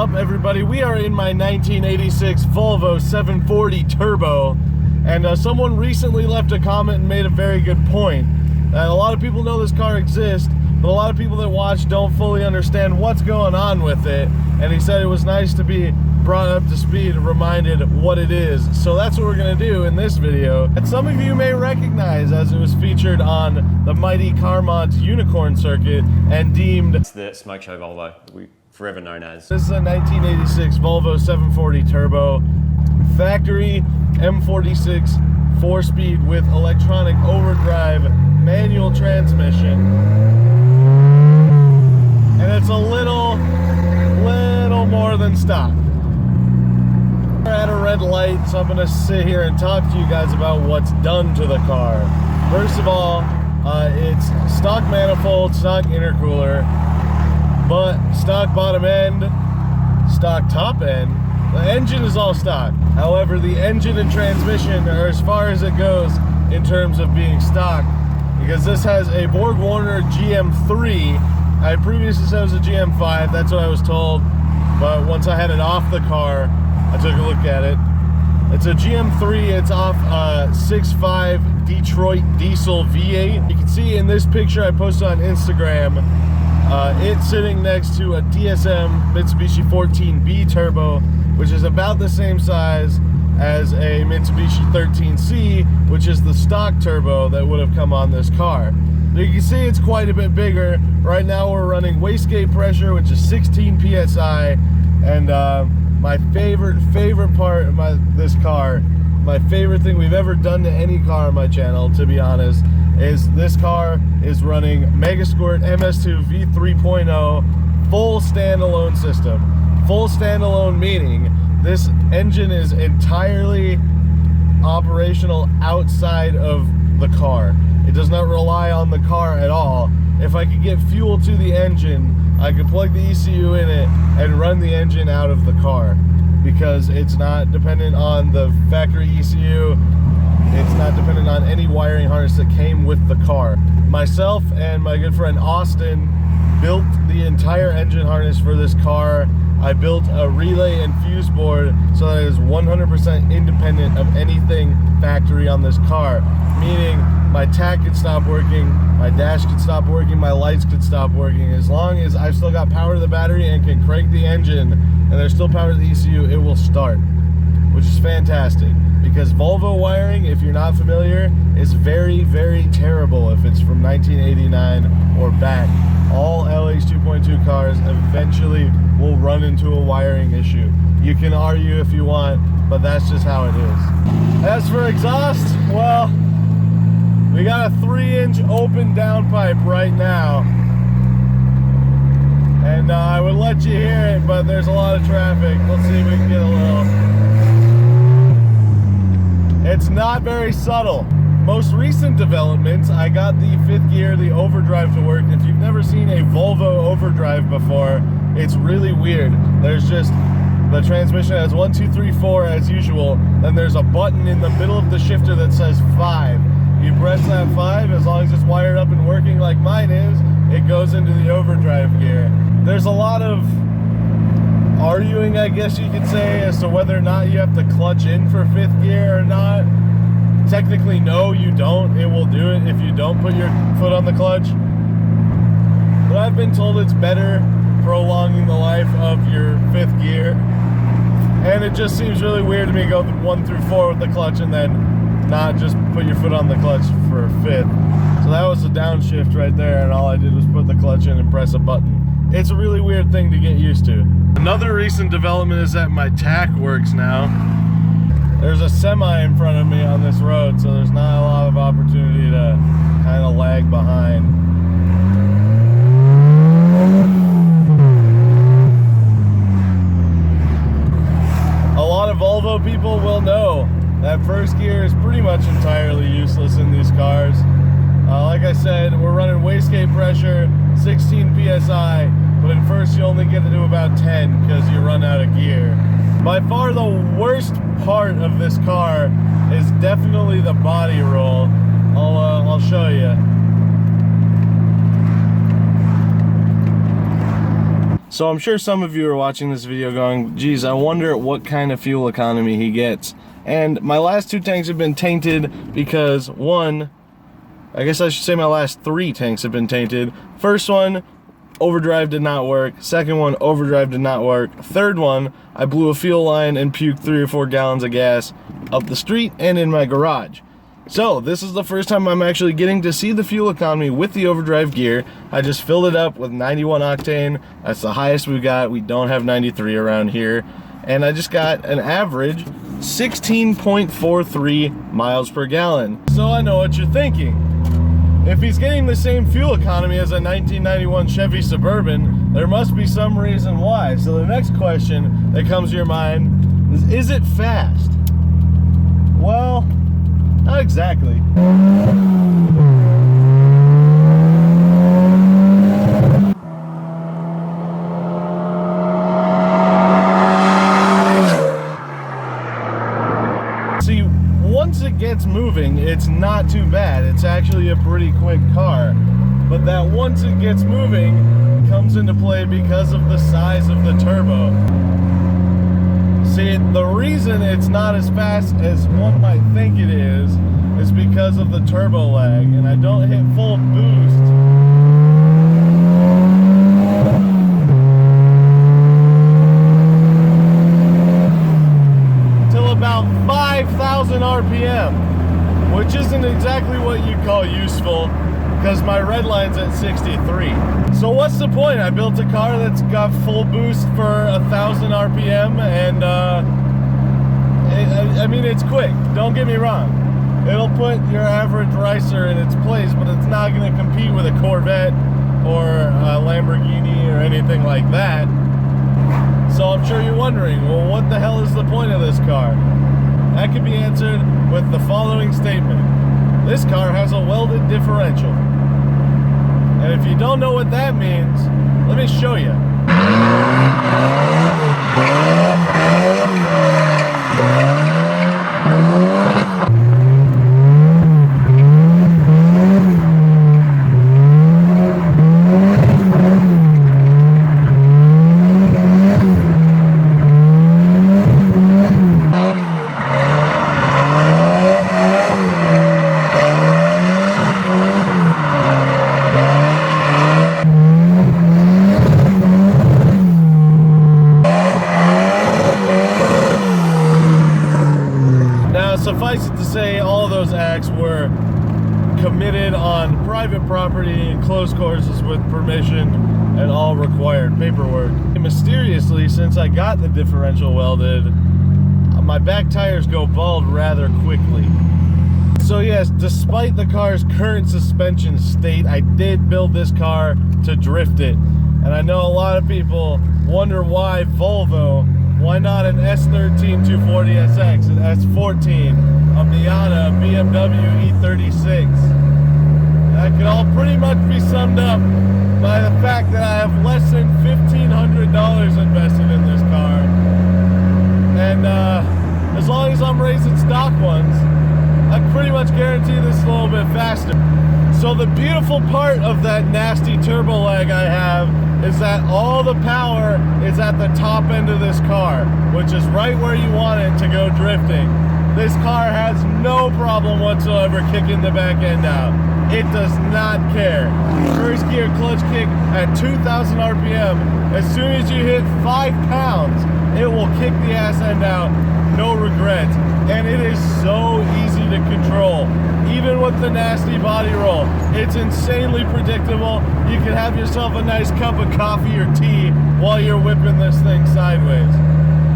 up, everybody? We are in my 1986 Volvo 740 Turbo, and someone recently left a comment and made a very good point. A lot of people know this car exists, but a lot of people that watch don't fully understand what's going on with it, and he said it was nice to be brought up to speed and reminded what it is. So that's what we're going to do in this video, and some of you may recognize as it was featured on the Mighty Car Mods Unicorn circuit and deemed It's the Smoke Show Volvo, we forever known as. This is a 1986 Volvo 740 Turbo, factory M46 4-speed with electronic overdrive manual transmission, and it's a little more than stock. We're at a red light, so I'm gonna sit here and talk to you guys about what's done to the car. First of all, it's stock manifold, stock intercooler, but stock bottom end, stock top end. The engine is all stock. However, the engine and transmission are as far as it goes in terms of being stock, because this has a Borg Warner GM3. I previously said it was a GM5, that's what I was told, but once I had it off the car, I took a look at it. It's a GM3, it's off 6.5 Detroit diesel V8. You can see in this picture I posted on Instagram, it's sitting next to a DSM Mitsubishi 14B Turbo, which is about the same size as a Mitsubishi 13C, which is the stock turbo that would have come on this car. You can see it's quite a bit bigger. Right now we're running wastegate pressure, which is 16 PSI, and my favorite part of this car, my favorite thing we've ever done to any car on my channel, to be honest, is this car is running Megasquirt MS2 V3.0 full standalone system. Full standalone meaning this engine is entirely operational outside of the car. It does not rely on the car at all. If I could get fuel to the engine, I could plug the ECU in it and run the engine out of the car, because it's not dependent on the factory ECU. It's not dependent on any wiring harness that came with the car. Myself and my good friend Austin built the entire engine harness for this car. I built a relay and fuse board so that it is 100% independent of anything factory on this car, meaning my tach could stop working, my dash could stop working, my lights could stop working. As long as I've still got power to the battery and can crank the engine and there's still power to the ECU, it will start, which is fantastic. Because Volvo wiring, if you're not familiar, is very, very terrible if it's from 1989 or back. All LH 2.2 cars eventually will run into a wiring issue. You can argue if you want, but that's just how it is. As for exhaust, well, we got a 3-inch open downpipe right now. And I would let you hear it, but there's a lot of traffic. Let's see if we can get a little. It's not very subtle. Most recent developments, I got the 5th gear, the overdrive to work. If you've never seen a Volvo overdrive before, it's really weird. There's just, the transmission has 1, 2, 3, 4 as usual. Then there's a button in the middle of the shifter that says 5. You press that 5, as long as it's wired up and working like mine is, it goes into the overdrive gear. There's a lot of arguing, I guess you could say, as to whether or not you have to clutch in for 5th gear or not. Technically, no, you don't. It will do it if you don't put your foot on the clutch. But I've been told it's better prolonging the life of your 5th gear. And it just seems really weird to me to go 1 through 4 with the clutch and then not just put your foot on the clutch for 5th. So that was the downshift right there, and all I did was put the clutch in and press a button. It's a really weird thing to get used to. Another recent development is that my tach works now. There's a semi in front of me on this road, so there's not a lot of opportunity to kind of lag behind. A lot of Volvo people will know that first gear is pretty much entirely useless in these cars. Like I said, we're running wastegate pressure, 16 PSI, but at first you only get to do about 10 because you run out of gear. By far the worst part of this car is definitely the body roll. I'll show you. So I'm sure some of you are watching this video going, geez, I wonder what kind of fuel economy he gets. And my last 2 tanks have been tainted because one, I guess I should say my last 3 tanks have been tainted. First one, overdrive did not work. Second one, overdrive did not work. Third one, I blew a fuel line and puked 3 or 4 gallons of gas up the street and in my garage. So this is the first time I'm actually getting to see the fuel economy with the overdrive gear. I just filled it up with 91 octane. That's the highest we got. We don't have 93 around here. And I just got an average 16.43 miles per gallon. So I know what you're thinking. If he's getting the same fuel economy as a 1991 Chevy Suburban, there must be some reason why. So the next question that comes to your mind is it fast? Well, not exactly. See, once it gets moving, it's not too bad. It's actually a pretty quick car. But that once it gets moving comes into play because of the size of the turbo. See, the reason it's not as fast as one might think it is because of the turbo lag, and I don't hit full boost till about 5,000 RPM, which isn't exactly what you call useful, because my red line's at 63. So what's the point? I built a car that's got full boost for 1,000 RPM, and I mean, it's quick, don't get me wrong. It'll put your average racer in its place, but it's not going to compete with a Corvette or a Lamborghini or anything like that. So I'm sure you're wondering, well, what the hell is the point of this car? That can be answered with the following statement. This car has a welded differential. And if you don't know what that means, let me show you. Suffice it to say, all of those acts were committed on private property in closed courses with permission and all required paperwork. Mysteriously, since I got the differential welded, my back tires go bald rather quickly. So yes, despite the car's current suspension state, I did build this car to drift it. And I know a lot of people wonder why Volvo. Why not an S13 240SX, an S14, a Miata, a BMW E36? That could all pretty much be summed up by the fact that I have less than $1,500 invested in this car. And as long as I'm raising stock ones, I can pretty much guarantee this is a little bit faster. So the beautiful part of that nasty turbo lag I have is that all the power is at the top end of this car, which is right where you want it to go drifting. This car has no problem whatsoever kicking the back end out. It does not care. First gear clutch kick at 2,000 RPM. As soon as you hit 5 pounds, it will kick the ass end out, no regrets. And it is so easy to control. Even with the nasty body roll, it's insanely predictable. You can have yourself a nice cup of coffee or tea while you're whipping this thing sideways.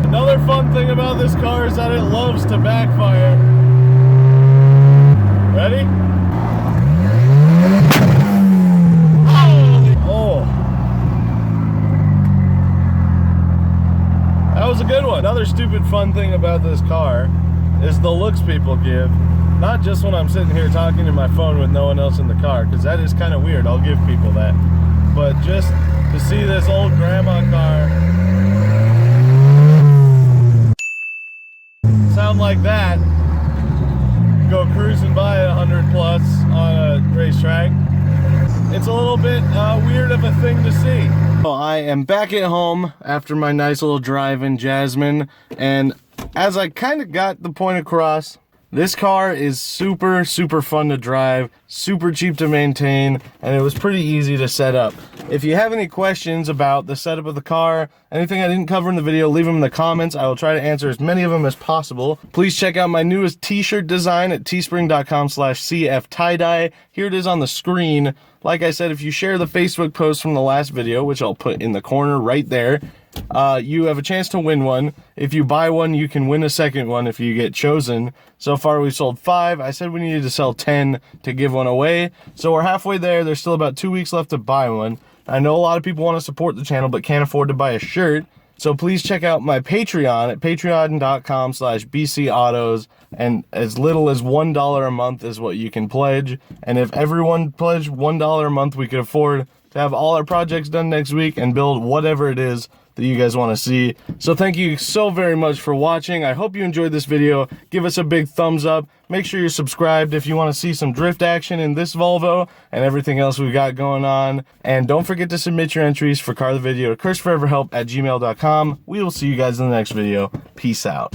Another fun thing about this car is that it loves to backfire. Ready? Oh. That was a good one. Another stupid fun thing about this car is the looks people give. Not just when I'm sitting here talking to my phone with no one else in the car, because that is kind of weird. I'll give people that. But just to see this old grandma car sound like that, go cruising by at 100 plus on a racetrack, it's a little bit weird of a thing to see. So I am back at home after my nice little drive in Jasmine, and as I kind of got the point across, this car is super fun to drive, super cheap to maintain, and it was pretty easy to set up. If you have any questions about the setup of the car, anything I didn't cover in the video, leave them in the comments. I will try to answer as many of them as possible. Please check out my newest t-shirt design at teespring.com/cftiedye. Here it is on the screen. Like I said, if you share the Facebook post from the last video, which I'll put in the corner right there, you have a chance to win one. If you buy one, you can win a second one if you get chosen. So far, we've sold 5. I said we needed to sell 10 to give one away. So we're halfway there. There's still about 2 weeks left to buy one. I know a lot of people want to support the channel but can't afford to buy a shirt. So please check out my Patreon at patreon.com/bcautos, and as little as $1 a month is what you can pledge. And if everyone pledged $1 a month, we could afford to have all our projects done next week and build whatever it is that you guys want to see. So thank you so very much for watching. I hope you enjoyed this video. Give us a big thumbs up. Make sure you're subscribed if you want to see some drift action in this Volvo and everything else we got going on. And don't forget to submit your entries for Car the Video to ChrisForeverHelp@gmail.com. We will see you guys in the next video. Peace out.